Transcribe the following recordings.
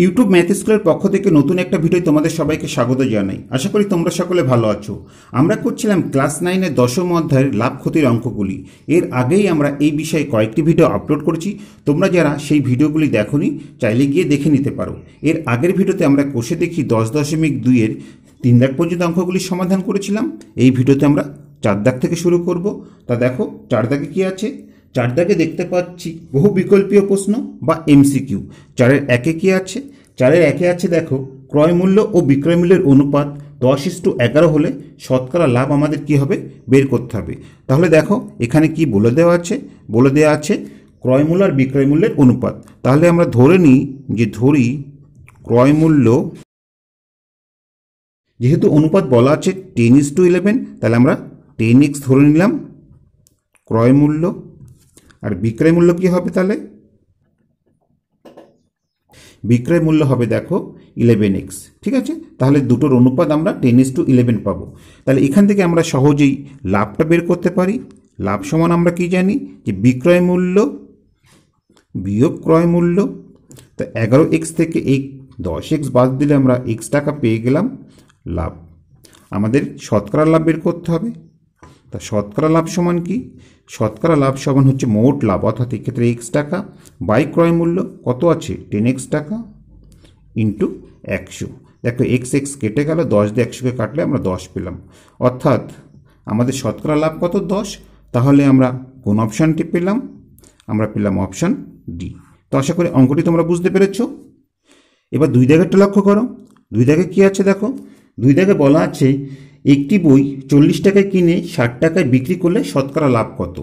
YouTube math স্কুলের পক্ষ থেকে নতুন একটা ভিডিও তোমাদের সবাইকে স্বাগত জানাই। আশা করি তোমরা সকলে ভালো আছো। আমরা করছিলাম ক্লাস 9-এর দশম অধ্যায়ের লাভ ক্ষতির অঙ্কগুলি। এর আগেই আমরা এই বিষয়ে কয়েকটি ভিডিও আপলোড করেছি। তোমরা যারা সেই ভিডিওগুলি দেখোনি চাইলে গিয়ে দেখে নিতে পারো। এর আগের ভিডিওতে আমরা কষে দেখি 10.2-এর 3 দাগ পর্যন্ত অঙ্কগুলির সমাধান করেছিলাম। এই ভিডিওতে আমরা 4 দাগ থেকে শুরু করব। তা দেখো 4 দাগে কি আছে। 4 দাগে দেখতে পাচ্ছি বহু বিকল্পীয় প্রশ্ন বা এমসিকিউ। 4-এর 1-এ কি আছে? 4-এর 1-এ আছে দেখো, ক্রয় মূল্য ও বিক্রয় মূল্যের অনুপাত 10:11 হলে শতকরা লাভ আমাদের কি হবে বের করতে হবে। তাহলে দেখো এখানে কি বলে দেওয়া আছে, বলে দেওয়া আছে ক্রয় মূল্য আর বিক্রয় মূল্যের অনুপাত। তাহলে আমরা ধরে নিই যে ক্রয় মূল্য, যেহেতু অনুপাত বলা আছে 10:11, তাহলে আমরা 10x ধরে নিলাম ক্রয় মূল্য, আর বিক্রয় মূল্য কি হবে? তাহলে বিক্রয় মূল্য হবে দেখো 11x। ঠিক আছে, তাহলে দুটোর অনুপাত আমরা 10:11 পাবো। তাহলে এখান থেকে আমরা সহজেই লাভটা বের করতে পারি। লাভ সমান আমরা কি জানি যে বিক্রয় মূল্য বিয়োগ ক্রয় মূল্য। তো 11x থেকে এই 10x বাদ দিলে আমরা x টাকা পেয়ে গেলাম লাভ। আমাদের শতকরা লাভ বের করতে হবে। তা শতকরা লাভ সমান কি? শতকরা লাভ সমান হচ্ছে মোট লাভ, অর্থাৎ এক্ষেত্রে x টাকা বাই ক্রয় মূল্য কত আছে 10x টাকা ইন্টু 100। দেখো x কেটে গেল, 10 দিয়ে 100কে কাটলে আমরা 10 পেলাম, অর্থাৎ আমাদের শতকরা লাভ কত? 10। তাহলে আমরা কোন অপশানটি পেলাম? আমরা পেলাম অপশান ডি। তো আশা করি অঙ্কটি তোমরা বুঝতে পেরেছ। এবার 2 দাগেরটা লক্ষ্য করো। 2 দাগে কি আছে দেখো। 2 দাগে বলা আছে একটি বই 40 টাকায় কিনে 60 টাকায় বিক্রি করলে শতকরা লাভ কত?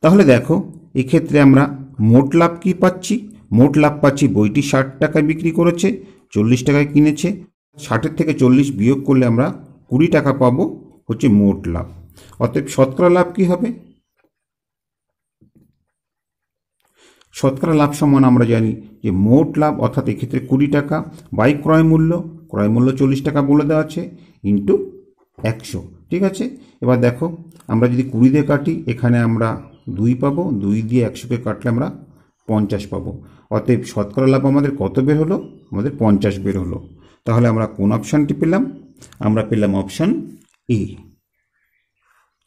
তাহলে দেখো এক্ষেত্রে আমরা মোট লাভ কি পাচ্ছি? মোট লাভ পাচ্ছি বইটি 60 টাকায় বিক্রি করেছে, 40 টাকায় কিনেছে। 60-এর থেকে 40 বিয়োগ করলে আমরা 20 টাকা পাবো হচ্ছে মোট লাভ। অতএব শতকরা লাভ কি হবে? শতকরা লাভ সমান আমরা জানি যে মোট লাভ, অর্থাৎ এক্ষেত্রে 20 টাকা বাই ক্রয় মূল্য, ক্রয় মূল্য 40 টাকা বলে দেওয়া আছে, ইন্টু 100। ঠিক আছে, এবার দেখো আমরা যদি 20 দিয়ে কাটি, এখানে আমরা 2 পাবো, 2 দিয়ে 100কে কাটলে আমরা 50 পাবো। অতএব শতকরা লাভ আমাদের কত বের হলো? আমাদের 50 বের হলো। তাহলে আমরা কোন অপশানটি পেলাম? আমরা পেলাম অপশান এ।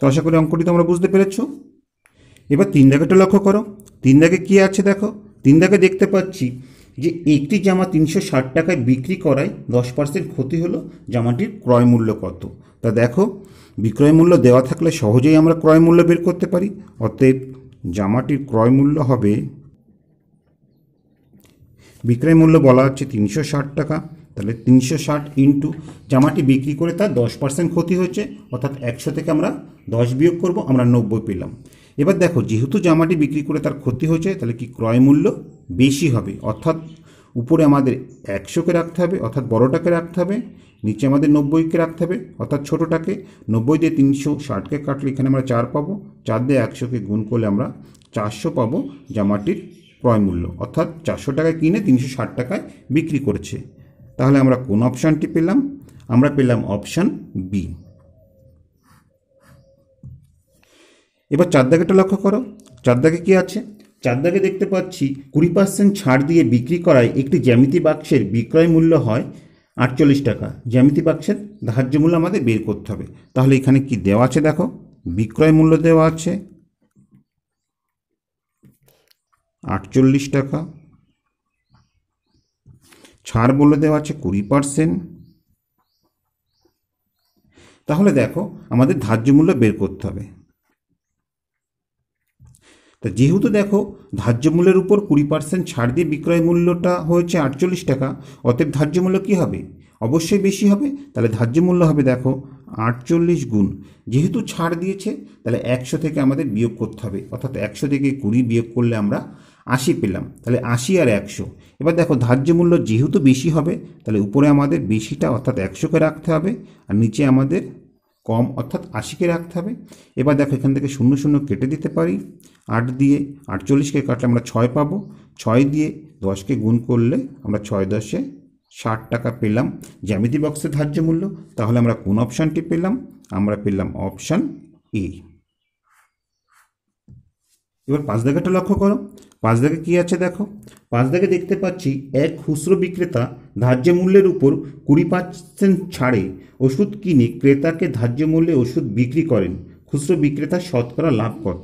তো আশা করি অঙ্কটি তোমরা বুঝতে পেরেছো। এবার 3 দাগেটা লক্ষ্য করো। 3 দাগে কি আছে দেখো। 3 দাগে দেখতে পাচ্ছি যে একটি জামা 360 টাকায় বিক্রি করায় 10% ক্ষতি হলো, জামাটির ক্রয় মূল্য কত? তা দেখো বিক্রয় মূল্য দেওয়া থাকলে সহজেই আমরা ক্রয় মূল্য বের করতে পারি। অতএব জামাটির ক্রয় মূল্য হবে, বিক্রয় মূল্য বলা হচ্ছে 360 টাকা, তাহলে 360 ইন্টু জামাটি বিক্রি করে তার 10% ক্ষতি হচ্ছে, অর্থাৎ 100 থেকে আমরা 10 বিয়োগ করব, আমরা 90 পেলাম। এবার দেখো যেহেতু জামাটি বিক্রি করে তার ক্ষতি হয়েছে, তাহলে কি ক্রয় মূল্য বেশি হবে, অর্থাৎ উপরে আমাদের 100কে রাখতে হবে, অর্থাৎ বড়টাকে রাখতে হবে, নিচে আমাদের 90কে রাখতে হবে, অর্থাৎ ছোটোটাকে। 90 দিয়ে 360কে কাটলে এখানে আমরা 4 পাবো, 4 দিয়ে 100কে গুণ করলে আমরা 400 পাবো জামাটির ক্রয় মূল্য, অর্থাৎ 400 টাকায় কিনে 360 টাকায় বিক্রি করেছে। তাহলে আমরা কোন অপশানটি পেলাম? আমরা পেলাম অপশান বি। এবার 4 দাগেটা লক্ষ্য করো। 4 দাগে কি আছে? 4 দাগে দেখতে পাচ্ছি 20% ছাড় দিয়ে বিক্রি করায় একটি জ্যামিতি বাক্সের বিক্রয় মূল্য হয় 48 টাকা। জ্যামিতি বাক্সের ধার্য মূল্য আমাদের বের করতে হবে। তাহলে এখানে কি দেওয়া আছে দেখো, বিক্রয় মূল্য দেওয়া আছে 48 টাকা, ছাড় বলে দেওয়া আছে 20%। তাহলে দেখো আমাদের ধার্য মূল্য বের করতে হবে। তা যেহেতু দেখো ধার্য মূল্যের উপর 20% ছাড় দিয়ে বিক্রয় মূল্যটা হয়েছে 48 টাকা, অতএব ধার্য মূল্য কী হবে? অবশ্যই বেশি হবে। তাহলে ধার্য মূল্য হবে দেখো 48 গুণ, যেহেতু ছাড় দিয়েছে তাহলে 100 থেকে আমাদের বিয়োগ করতে হবে, অর্থাৎ 100 থেকে 20 বিয়োগ করলে আমরা 80 পেলাম। তাহলে 80 আর 100। এবার দেখো ধার্য মূল্য যেহেতু বেশি হবে, তাহলে উপরে আমাদের বেশিটা অর্থাৎ 100কে রাখতে হবে, আর নিচে আমাদের কম অর্থাৎ 80কে রাখতে হবে। এবার দেখো এখান থেকে 0 0 কেটে দিতে পারি। 8 দিয়ে 48কে কাটলে আমরা 6 পাবো, 6 দিয়ে 10কে গুণ করলে আমরা 6 10-এ 60 টাকা পেলাম জ্যামিতি বক্সের ধার্য মূল্য। তাহলে আমরা কোন অপশানটি পেলাম? আমরা পেলাম অপশান এ। এবার 5 দাগেটা লক্ষ্য করো। 5 দাগে কি আছে দেখো। 5 দাগে দেখতে পাচ্ছি এক খুচরো বিক্রেতা ধার্য মূল্যের উপর 20% ছাড়ে ওষুধ কিনে ক্রেতাকে ধার্য মূল্যে ওষুধ বিক্রি করেন, খুচরো বিক্রেতার শতকরা লাভ কত?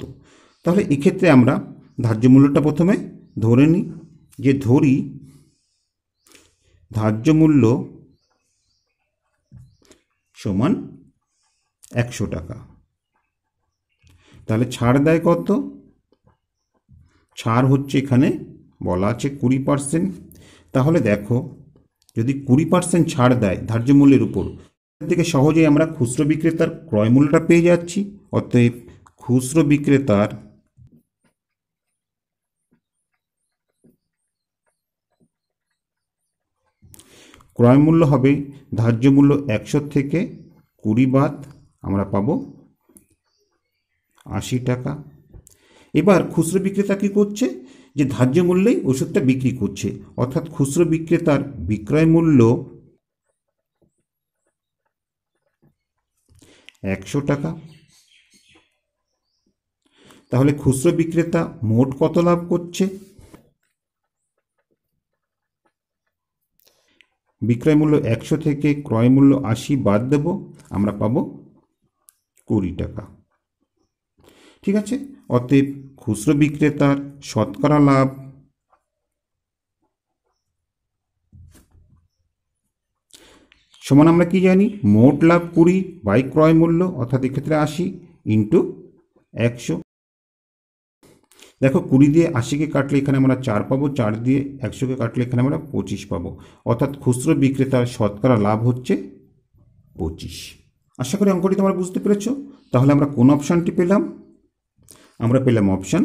তাহলে এক্ষেত্রে আমরা ধার্য মূল্যটা প্রথমে ধরে নিই, যে ধরি ধার্য মূল্য সমান 100 টাকা। তাহলে ছাড় দেয় কত? ছাড় হচ্ছে এখানে বলা আছে 20%। তাহলে দেখো যদি 20% ছাড় দেয় ধার্য মূল্যের উপর, থেকে সহজেই আমরা খুচরো বিক্রেতার ক্রয় মূল্যটা পেয়ে যাচ্ছি। অতএব খুচরো বিক্রেতার ক্রয় মূল্য হবে ধার্য মূল্য 100 থেকে 20 বাদ আমরা পাবো 80 টাকা। এবার খুচরো বিক্রেতা কী করছে, যে ধার্য মূল্যেই ওষুধটা বিক্রি করছে, অর্থাৎ খুচরো বিক্রেতার বিক্রয় মূল্য 100 টাকা। তাহলে খুচরো বিক্রেতা মোট কত লাভ করছে? বিক্রয় মূল্য 100 থেকে ক্রয় মূল্য 80 বাদ দেব, আমরা পাবো 20 টাকা। ঠিক আছে, অতএব খুচরো বিক্রেতার শতকরা লাভ সমান আমরা কি জানি, মোট লাভ 20 বাই ক্রয় মূল্য অর্থাৎ এক্ষেত্রে 80 ইন্টু 100। দেখো 20 দিয়ে 80কে কাটলে এখানে আমরা 4 পাবো, 4 দিয়ে 100কে কাটলে এখানে আমরা 25 পাবো, অর্থাৎ খুচরো বিক্রেতার শতকরা লাভ হচ্ছে 25। আশা করি অঙ্কটি তোমরা বুঝতে পেরেছ। তাহলে আমরা কোন অপশানটি পেলাম? আমরা পেলাম অপশান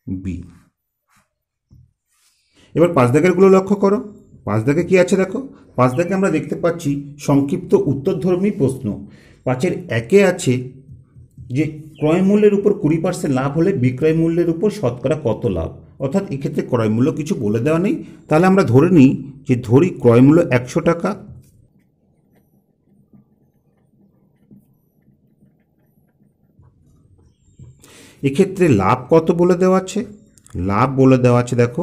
বি। এবার 5 দাগেরগুলো লক্ষ্য করো। 5 দাগে কি আছে দেখো। 5 দাগে আমরা দেখতে পাচ্ছি সংক্ষিপ্ত উত্তরধর্মী প্রশ্ন। 5-এর 1-এ আছে যে ক্রয় মূল্যের উপর 20% লাভ হলে বিক্রয় মূল্যের উপর শতকরা কত লাভ, অর্থাৎ এক্ষেত্রে ক্রয় মূল্য কিছু বলে দেওয়া নেই। তাহলে আমরা ধরে নিই যে ধরি ক্রয় মূল্য 100 টাকা, এক্ষেত্রে লাভ কত বলে দেওয়া আছে? লাভ বলে দেওয়া আছে দেখো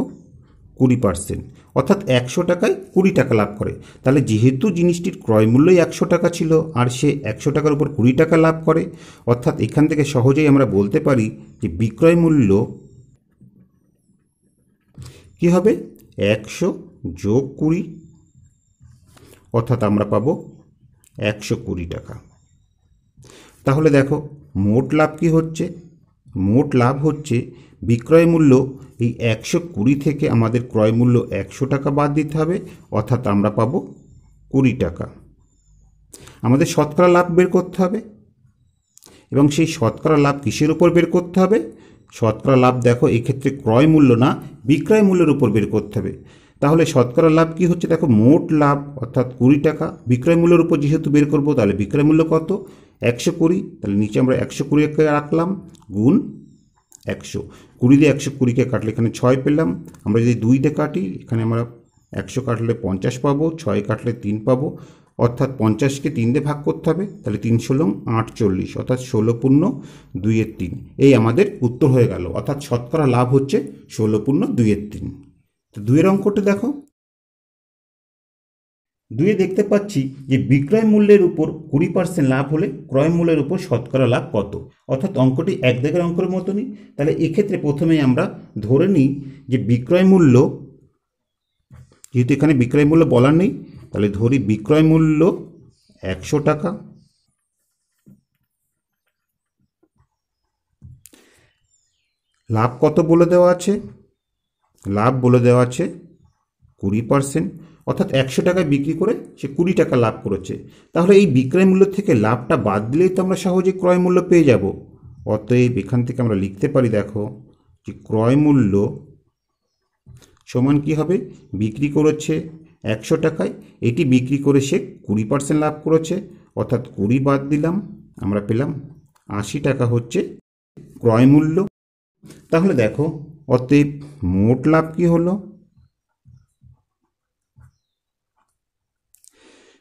20%, অর্থাৎ 100 টাকায় 20 টাকা লাভ করে। তাহলে যেহেতু জিনিসটির ক্রয় মূল্যই 100 টাকা ছিল আর সে 100 টাকার উপর 20 টাকা লাভ করে, অর্থাৎ এখান থেকে সহজেই আমরা বলতে পারি যে বিক্রয় মূল্য কি হবে 100 যোগ 20, অর্থাৎ আমরা পাবো 120 টাকা। তাহলে দেখো মোট লাভ কি হচ্ছে? মোট লাভ হচ্ছে বিক্রয় মূল্য এই 120 থেকে আমাদের ক্রয় মূল্য 100 টাকা বাদ দিতে হবে, অর্থাৎ আমরা পাবো 20 টাকা। আমাদের শতকরা লাভ বের করতে হবে এবং সেই শতকরা লাভ কিসের উপর বের করতে হবে? শতকরা লাভ দেখো এক্ষেত্রে ক্রয় মূল্য না বিক্রয় মূল্যের উপর বের করতে হবে। তাহলে শতকরা লাভ কি হচ্ছে দেখো, মোট লাভ অর্থাৎ 20 টাকা, বিক্রয় মূল্যের উপর যেহেতু বের করবো তাহলে বিক্রয় মূল্য কত 120, তাহলে নিচে আমরা 120কে রাখলাম গুণ 100। 20 দিয়ে 120কে কাটলে এখানে 6 পেলাম। আমরা যদি 2 দিয়ে কাটি এখানে আমরা 100 কাটলে 50 পাবো, 6 কাটলে 3 পাবো, অর্থাৎ 50কে 3 দিয়ে ভাগ করতে হবে। তাহলে 3 ষোলো 48, অর্থাৎ 16 পূর্ণ 2/3। এই আমাদের উত্তর হয়ে গেল, অর্থাৎ শতকরা লাভ হচ্ছে 16 পূর্ণ 2/3। তো 2-এর অঙ্কটা দেখো। 2-এ দেখতে পাচ্ছি যে বিক্রয় মূল্যের উপর 20% লাভ হলে ক্রয় মূল্যের উপর শতকরা লাভ কত, অর্থাৎ অঙ্কটি 1 দাগের অঙ্কের মতনই। তাহলে এক্ষেত্রে প্রথমেই আমরা ধরে নিই যে বিক্রয় মূল্য, যেহেতু এখানে বিক্রয় মূল্য বলার নেই তাহলে ধরি বিক্রয় মূল্য 100 টাকা, লাভ কত বলে দেওয়া আছে? লাভ বলে দেওয়া আছে 20%, অর্থাৎ 100 টাকায় বিক্রি করে সে 20 টাকা লাভ করেছে। তাহলে এই বিক্রয় মূল্য থেকে লাভটা বাদ দিলেই তো আমরা সহজে ক্রয় মূল্য পেয়ে যাব। অতএব এখান থেকে আমরা লিখতে পারি দেখো যে ক্রয় মূল্য সমান কি হবে, বিক্রি করেছে 100 টাকায়, এটি বিক্রি করে সে 20% লাভ করেছে, অর্থাৎ 20 বাদ দিলাম আমরা পেলাম 80 টাকা হচ্ছে ক্রয় মূল্য। তাহলে দেখো অতএব মোট লাভ কি হলো,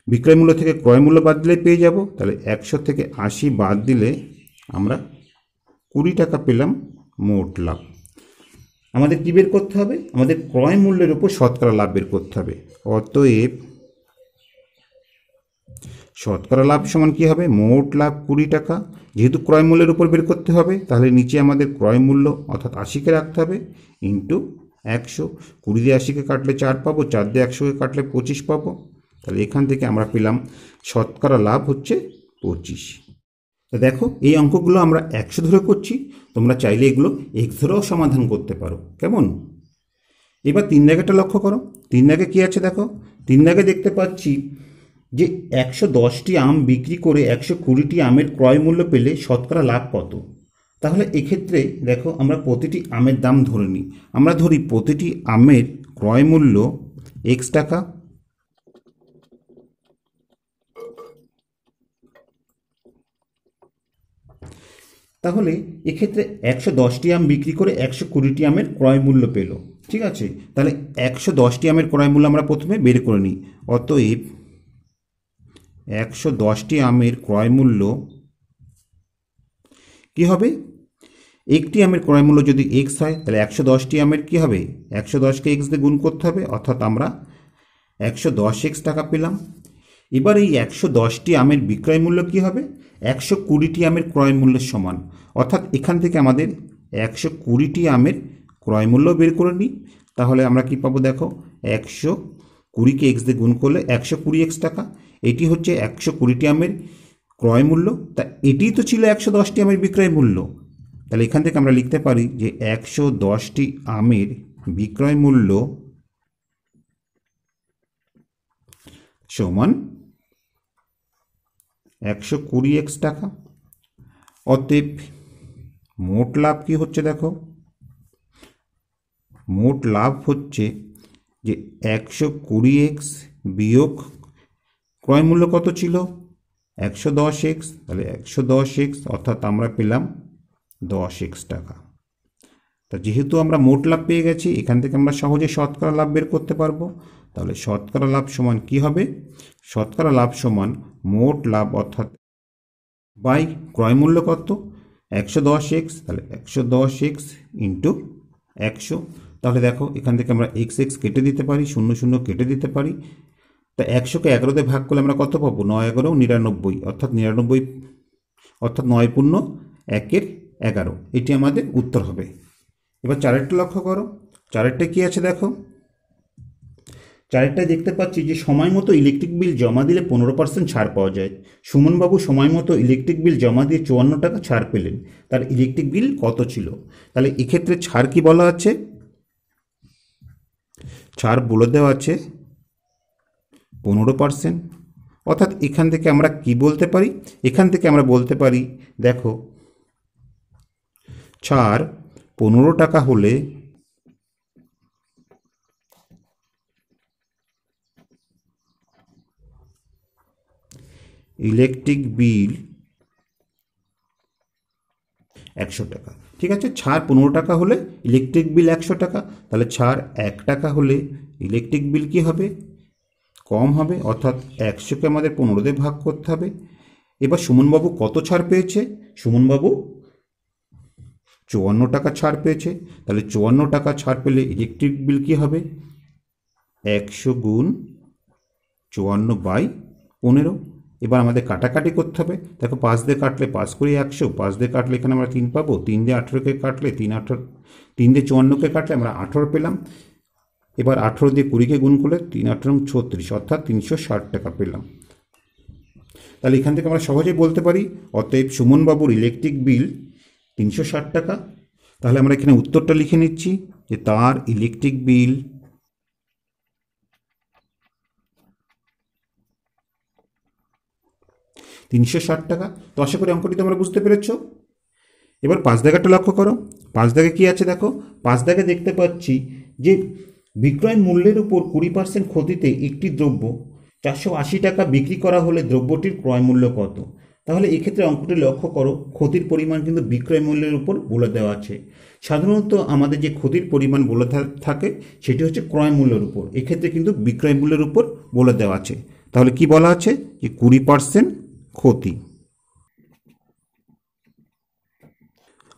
বিক্রয় মূল্য থেকে ক্রয় মূল্য বাদ দিলে পেয়ে যাব। তাহলে 100 থেকে 80 বাদ দিলে আমরা 20 টাকা পেলাম, মোট লাভ। আমাদের কি বের করতে হবে? আমাদের ক্রয় মূল্যের উপর শতকরা লাভ বের করতে হবে। অতএব শতকরা লাভ সমান কি হবে? মোট লাভ 20 টাকা। যেহেতু ক্রয় মূল্যের উপর বের করতে হবে, তাহলে নিচে আমাদের ক্রয় মূল্য অর্থাৎ 80কে রাখতে হবে, ইন্টু 100। 20 দিয়ে 80কে কাটলে 4 পাবো, 4 দিয়ে 100কে কাটলে 25 পাবো। তাহলে এখান থেকে আমরা পেলাম শতকরা লাভ হচ্ছে 25। তো দেখো, এই অঙ্কগুলো আমরা 100 ধরে করছি, তোমরা চাইলে এগুলো x ধরেও সমাধান করতে পারো। কেমন? এবার 3 দাগেটা লক্ষ্য করো। 3 দাগে কি আছে দেখো। 3 দাগে দেখতে পাচ্ছি যে 110টি আম বিক্রি করে 120টি আমের ক্রয় মূল্য পেলে শতকরা লাভ কত? তাহলে এক্ষেত্রে দেখো, আমরা প্রতিটি আমের দাম ধরে নিই। আমরা ধরি প্রতিটি আমের ক্রয় মূল্য x টাকা। তাহলে এক্ষেত্রে 110টি আম বিক্রি করে 120টি আমের ক্রয় মূল্য পেল। ঠিক আছে, তাহলে 110টি আমের ক্রয় মূল্য আমরা প্রথমে বের করে নিই। অতএব 110টি আমের ক্রয় মূল্য কি হবে? একটি আমের ক্রয় মূল্য যদি x হয়, তাহলে 110টি আমের কি হবে? 110কে x দিয়ে গুণ করতে হবে, অর্থাৎ আমরা 110x টাকা পেলাম। এবার এই 110টি আমের বিক্রয় মূল্য কি হবে? 120টি আমের ক্রয় মূল্যের সমান। অর্থাৎ এখান থেকে আমাদের 120টি আমের ক্রয় মূল্য বের করে নিই। তাহলে আমরা কি পাবো দেখো, 120কে x দিয়ে গুণ করলে 120x টাকা। এটি হচ্ছে 120টি আমের ক্রয় মূল্য। তা এটিই তো ছিল 110টি আমের বিক্রয় মূল্য। তাহলে এখান থেকে আমরা লিখতে পারি যে 110টি আমের বিক্রয় মূল্য সমান 120x টাকা। অতএব মোট লাভ কি হচ্ছে দেখো, মোট লাভ হচ্ছে যে 120x বিয়োগ ক্রয় মূল্য কত ছিল? 110x। তাহলে 110x অর্থাৎ আমরা পেলাম 10x টাকা। তা যেহেতু আমরা মোট লাভ পেয়ে গেছি, এখান থেকে আমরা সহজে শতকরা লাভ বের করতে পারবো। তাহলে শতকরা লাভ সমান কি হবে? শতকরা লাভ সমান মোট লাভ অর্থাৎ বাই ক্রয় মূল্য কত? 110x। তাহলে 110x ইন্টু 100। তাহলে দেখো, এখান থেকে আমরা x কেটে দিতে পারি, 0 0 কেটে দিতে পারি। তা 100কে 11 দিয়ে ভাগ করলে আমরা কত পাবো? 9 11 99, অর্থাৎ 99, অর্থাৎ 9 পূর্ণ 1-এর 11। এটি আমাদের উত্তর হবে। এবার চারেরটা লক্ষ্য করো। চারেরটা কি আছে দেখো। চারেরটায় দেখতে পাচ্ছি যে সময় মতো ইলেকট্রিক বিল জমা দিলে 15% ছাড় পাওয়া যায়। সুমনবাবু সময় মতো ইলেকট্রিক বিল জমা দিয়ে 54 টাকা ছাড় পেলেন। তার ইলেকট্রিক বিল কত ছিল? তাহলে এক্ষেত্রে ছাড় কি বলা আছে? ছাড় বলে দেওয়া আছে 15%। অর্থাৎ এখান থেকে আমরা কি বলতে পারি? এখান থেকে আমরা বলতে পারি দেখো, ছাড় 15 টাকা হলে ইলেকট্রিক বিল 100 টাকা। ঠিক আছে, ছাড় 15 টাকা হলে ইলেকট্রিক বিল 100 টাকা। তাহলে ছাড় 1 টাকা হলে ইলেকট্রিক বিল কি হবে? কম হবে, অর্থাৎ 100কে আমাদের 15 দিয়ে ভাগ করতে হবে। এবার সুমনবাবু কত ছাড় পেয়েছে? সুমনবাবু 54 টাকা ছাড় পেয়েছে। তাহলে 54 টাকা ছাড় পেলে ইলেকট্রিক বিল কি হবে? 100 গুণ 54/15। এবার আমাদের কাটাকাটি করতে হবে। দেখো, 5 দিয়ে কাটলে 5 করে 100, 5 দিয়ে কাটলে এখানে আমরা 3 পাবো, 3 দিয়ে 18কে কাটলে 3 দিয়ে 54কে কাটলে আমরা 18 পেলাম। এবার 18 দিয়ে 20কে গুণ করলে 3 18 36, অর্থাৎ 360 টাকা পেলাম। তাহলে এখান থেকে আমরা সহজেই বলতে পারি অতএব সুমনবাবুর ইলেকট্রিক বিল 360 টাকা। তাহলে আমরা এখানে উত্তরটা লিখে নিচ্ছি যে তার ইলেকট্রিক বিল 360 টাকা। তো আশা করি অঙ্কটি তোমরা বুঝতে পেরেছ। এবার 5 দাগেরটা লক্ষ্য করো। 5 দাগে কি আছে দেখো। 5 দাগে দেখতে পাচ্ছি যে বিক্রয় মূল্যের উপর 20% ক্ষতিতে একটি দ্রব্য 480 টাকা বিক্রি করা হলে দ্রব্যটির ক্রয় মূল্য কত? তাহলে এক্ষেত্রে অঙ্কটি লক্ষ্য করো, ক্ষতির পরিমাণ কিন্তু বিক্রয় মূল্যের উপর বলে দেওয়া আছে। সাধারণত আমাদের যে ক্ষতির পরিমাণ বলে থাকে সেটি হচ্ছে ক্রয় মূল্যের উপর, এক্ষেত্রে কিন্তু বিক্রয় মূল্যের উপর বলে দেওয়া আছে। তাহলে কি বলা আছে যে 20% ক্ষতি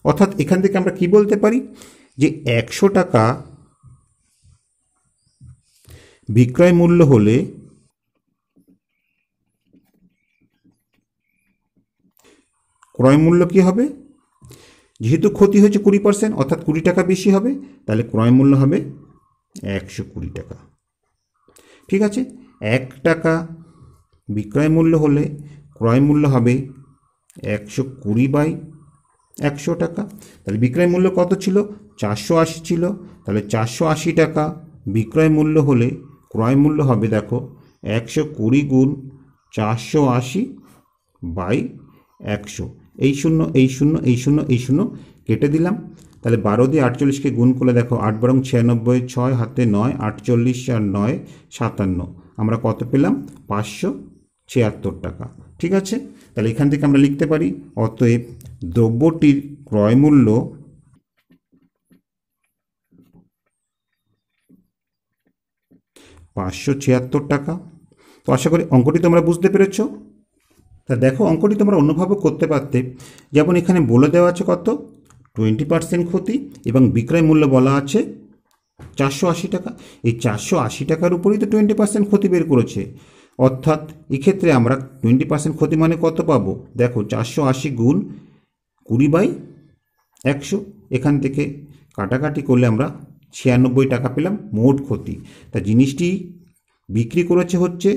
অর্থাৎ এখান থেকে আমরা কি বলতে পারি যে 100 টাকা বিক্রয় মূল্য হলে ক্রয় মূল্য কি হবে, যেহেতু ক্ষতি হয়েছে 20%, অর্থাৎ 20 টাকা বেশি হবে, তাহলে ক্রয় মূল্য হবে 120 টাকা। ঠিক আছে, 1 টাকা বিক্রয় মূল্য হলে ক্রয় মূল্য হবে 120/100 টাকা। তাহলে বিক্রয় মূল্য কত ছিল, 480 ছিল, তাহলে 480 টাকা বিক্রয় মূল্য হলে ক্রয় মূল্য হবে, দেখো 120 গুণ 480/100, এই শূন্য এই শূন্য এই শূন্য এই শূন্য কেটে দিলাম। তাহলে 12 দিয়ে 48কে গুণ করলে দেখো 8 বারং 96, 6 হাতে 9, 48 আর 9 57, আমরা কত পেলাম, 576 টাকা। ঠিক আছে, তাহলে এখান থেকে আমরা লিখতে পারি অতএব দ্রব্যটির ক্রয় মূল্য 576 টাকা। তো আশা করি অঙ্কটি তোমরা বুঝতে পেরেছ। তা দেখো অঙ্কটি তোমরা অন্যভাবে করতে পারতে, যেমন এখানে বলে দেওয়া আছে কত, 20% ক্ষতি এবং বিক্রয় মূল্য বলা আছে 480 টাকা। এই 480 টাকার উপরেই তো 20% ক্ষতি বের করেছে, অর্থাৎ এক্ষেত্রে আমরা 20% ক্ষতি মানে কত পাবো, দেখো 480 গুণ 20/100, এখান থেকে কাটাকাটি করলে আমরা 96 টাকা পেলাম মোট ক্ষতি। তা জিনিসটি বিক্রি করেছে হচ্ছে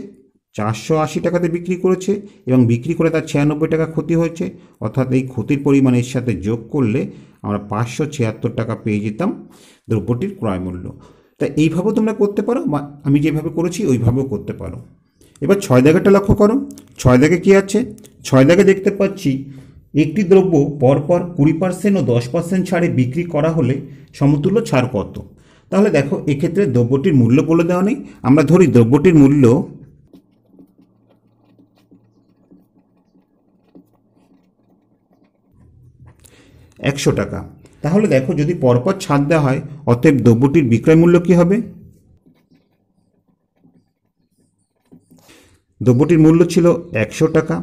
480 টাকাতে বিক্রি করেছে এবং বিক্রি করে তার 96 টাকা ক্ষতি হয়েছে, অর্থাৎ এই ক্ষতির পরিমাণ এর সাথে যোগ করলে আমরা 576 টাকা পেয়ে যেতাম দ্রব্যটির ক্রয় মূল্য। তা এইভাবেও তোমরা করতে পারো, বা আমি যেভাবে করেছি ওইভাবেও করতে পারো। এবার 6 দাগেরটা লক্ষ্য করো, 6 দাগে কী আছে, 6 দাগে দেখতে পাচ্ছি একটি দ্রব্য পরপর 20% ও 10% ছাড়ে বিক্রি করা হলে সমতুল্য ছাড় কত। তাহলে দেখো এক্ষেত্রে দ্রব্যটির মূল্য বলে দেওয়া নেই, আমরা ধরি দ্রব্যটির মূল্য 100 টাকা। তাহলে দেখো যদি পরপর ছাড় দেওয়া হয়, অতএব দ্রব্যটির বিক্রয় মূল্য কী হবে, দ্রব্যটির মূল্য ছিল 100 টাকা,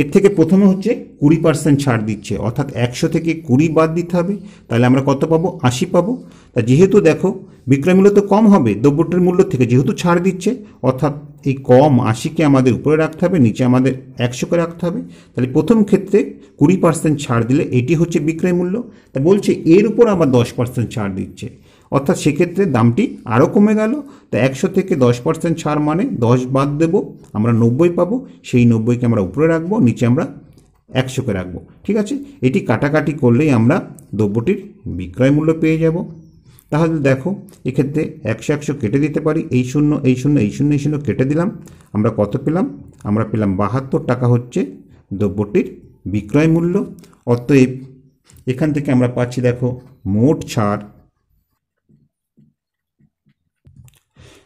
এর থেকে প্রথমে হচ্ছে 20% ছাড় দিচ্ছে, অর্থাৎ 100 থেকে 20 বাদ দিতে হবে, তাহলে আমরা কত পাবো, 80 পাবো। তা যেহেতু দেখো বিক্রয় মূল্য তো কম হবে দ্রব্যটির মূল্য থেকে, যেহেতু ছাড় দিচ্ছে, অর্থাৎ এই কম 80কে আমাদের উপরে রাখতে হবে, নিচে আমাদের 100কে রাখতে হবে। তাহলে প্রথম ক্ষেত্রে 20% ছাড় দিলে এটি হচ্ছে বিক্রয় মূল্য। তা বলছে এর উপর আবার 10% ছাড় দিচ্ছে, অর্থাৎ সেক্ষেত্রে দামটি আরও কমে গেল। তো 100 থেকে 10% ছাড় মানে 10 বাদ দেবো, আমরা 90 পাবো, সেই 90কে আমরা উপরে রাখবো, নিচে আমরা 100কে রাখবো। ঠিক আছে, এটি কাটাকাটি করলেই আমরা দ্রব্যটির বিক্রয় মূল্য পেয়ে যাব। তাহলে দেখো এক্ষেত্রে 100 কেটে দিতে পারি, এই শূন্য এই শূন্য এই শূন্য এই শূন্য কেটে দিলাম, আমরা কত পেলাম, আমরা পেলাম 72 টাকা হচ্ছে দ্রব্যটির বিক্রয় মূল্য। অতএব এখান থেকে আমরা পাচ্ছি দেখো মোট ছাড়,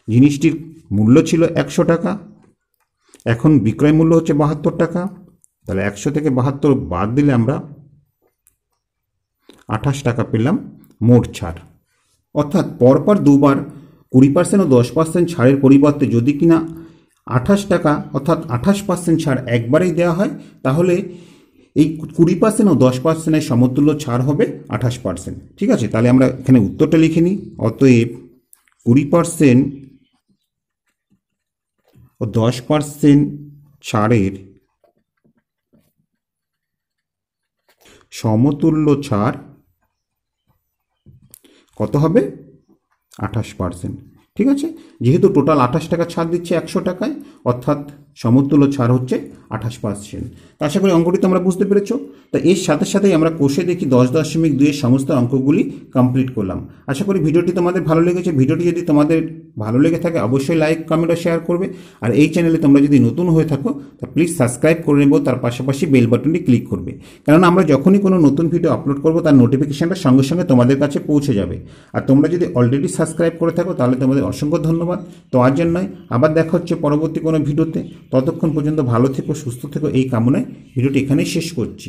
জিনিসটির মূল্য ছিল 100 টাকা, এখন বিক্রয় মূল্য হচ্ছে 72 টাকা। তাহলে 100 থেকে 72 বাদ দিলে আমরা 28 টাকা পেলাম মোট ছাড়। অর্থাৎ পরপর দুবার 20% ও 10% ছাড়ের পরিবর্তে যদি কিনা 28 টাকা অর্থাৎ 28% ছাড় একবারেই দেওয়া হয়, তাহলে এই 20% ও 10%-এর সমতুল্য ছাড় হবে 28%। ঠিক আছে, তাহলে আমরা এখানে উত্তরটা লিখে নিই। অতএব 20% ও 10% ছাড়ের সমতুল্য ছাড় কত হবে, 28%। ঠিক আছে, যেহেতু টোটাল 28 টাকা ছাড় দিচ্ছে 100 টাকায়, অর্থাৎ সমতুল্য ছাড় হচ্ছে 28%। তা আশা করি অঙ্কটি তোমরা বুঝতে পেরেছ। তা এর সাথে সাথেই আমরা কোষে দেখি 10.2-এর সমস্ত অঙ্কগুলি কমপ্লিট করলাম। আশা করি ভিডিওটি তোমাদের ভালো লেগেছে। ভিডিওটি যদি তোমাদের ভালো লেগে থাকে অবশ্যই লাইক, কমেন্ট ও শেয়ার করবে। আর এই চ্যানেলে তোমরা যদি নতুন হয়ে থাকো তা প্লিজ সাবস্ক্রাইব করে নেব, তার পাশাপাশি বেল বাটনটি ক্লিক করবে, কারণ আমরা যখনই কোনো নতুন ভিডিও আপলোড করব তার নোটিফিকেশানটা সঙ্গে সঙ্গে তোমাদের কাছে পৌঁছে যাবে। আর তোমরা যদি অলরেডি সাবস্ক্রাইব করে থাকো তাহলে তোমাদের অসংখ্য ধন্যবাদ। তো আজ নয়, আবার দেখা হচ্ছে পরবর্তী কোনো ভিডিওতে। ততক্ষণ পর্যন্ত ভালো থেকো, সুস্থ থেকো, এই কামনায় ভিডিওটি এখানেই শেষ করছি।